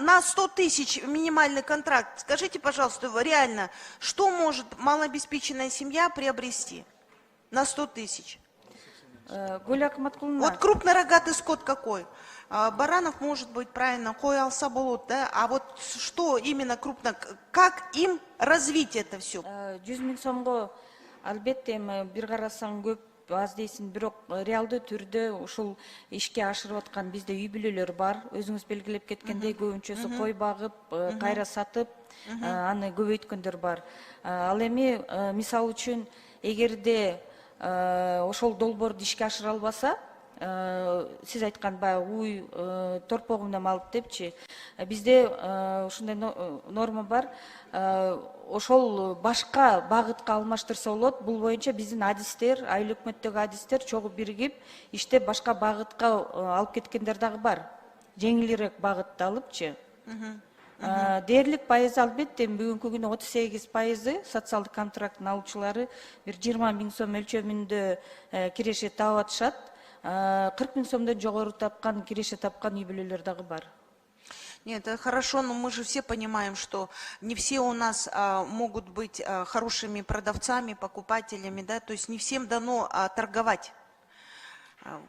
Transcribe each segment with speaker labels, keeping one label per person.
Speaker 1: на 100 тысяч минимальный контракт. Скажите, пожалуйста, реально, что может малообеспеченная семья приобрести на 100 тысяч? Вот крупнорогатый скот какой? Баранов, может быть, правильно, кой алса болот, да? А вот что именно крупно, как им развить это все?
Speaker 2: 100 000 сомго албетте эми бир карасаң көп аз дейсин, бирок реалдуу түрдө ушул ишке ашырып аткан бизде үй бүлөлөр бар. Өзүңүз белгилеп кеткендей, көбүнчөсү кой багып, кайра сатып, аны көбөйткөндөр бар. Ал эми мисалы үчүн эгерде ошол долбоорду ишке ашыра албаса, сиз айткан баягы уй торпогунан алып депчи, бизде ушундай норма бар. Ошол башка багытка алмаштырса болот. Бул боюнча биздин адистер, айыл өкмөттөгү адистер чогуу биригип иштеп башка багытка алып кеткендер дагы бар. Жеңилирээк багытты алыпчы. Дээрлик пайызы албетте бүгүнкү күнү 38% социалдык контракттын алуучулары бир 20 000 сом өлчөмүндө киреше таап атышат. 40 000 сомдон жогору тапкан, киреше тапкан үй бүлөлөр дагы бар.
Speaker 1: Нет, это хорошо, но мы же все понимаем, что не все у нас могут быть хорошими продавцами, покупателями, да, то есть не всем дано торговать.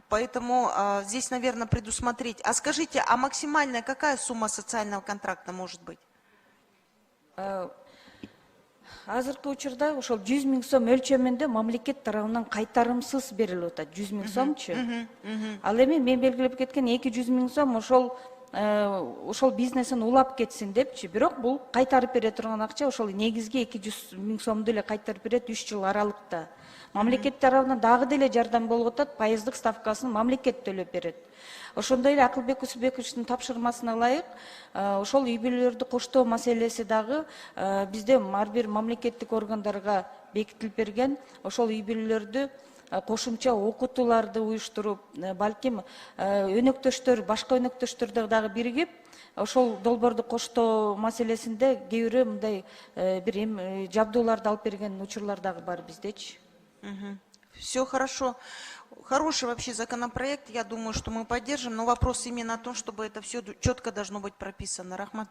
Speaker 1: Поэтому здесь, наверное, предусмотреть. А скажите, а максимальная какая сумма социального контракта может быть?
Speaker 2: Азыркы учурда ошол 100 000 сом өлчөмүндө мамлекет тарабынан кайтарымсыз берилип атат. 100 000 сомчу. Ал эми мен белгилеп кеткен 200 000 сом ошол бизнесин улап кетсин депчи. Бирок бул кайтарып бере турган акча, ошол негизги 200 000 сомду эле кайтарып берет 3 жыл аралыкта. Мамлекет тарабынан дагы деле жардам болуп атат, пайыздык ставкасын мамлекет төлөп берет. Ошондой эле Акылбек Усубековичтин тапшырмасына ылайык, ошол үй бүлөлөрдү коштоо маселеси дагы бизде ар бир мамлекеттик органдарга бекитилип берген. Ошол үй бүлөлөрдү кошумча окутууларды уюштуруп, балким өнөктөштөр, башка өнөктөштөр дагы биригип, ошол долбоорду коштоо маселесинде кээ бирөө мындай бир жабдууларды алып берген учурлар дагы бар биздечи.
Speaker 1: Все хорошо. Хороший вообще законопроект, я думаю, что мы поддержим, но вопрос именно о том, чтобы это все четко должно быть прописано. Рахмат.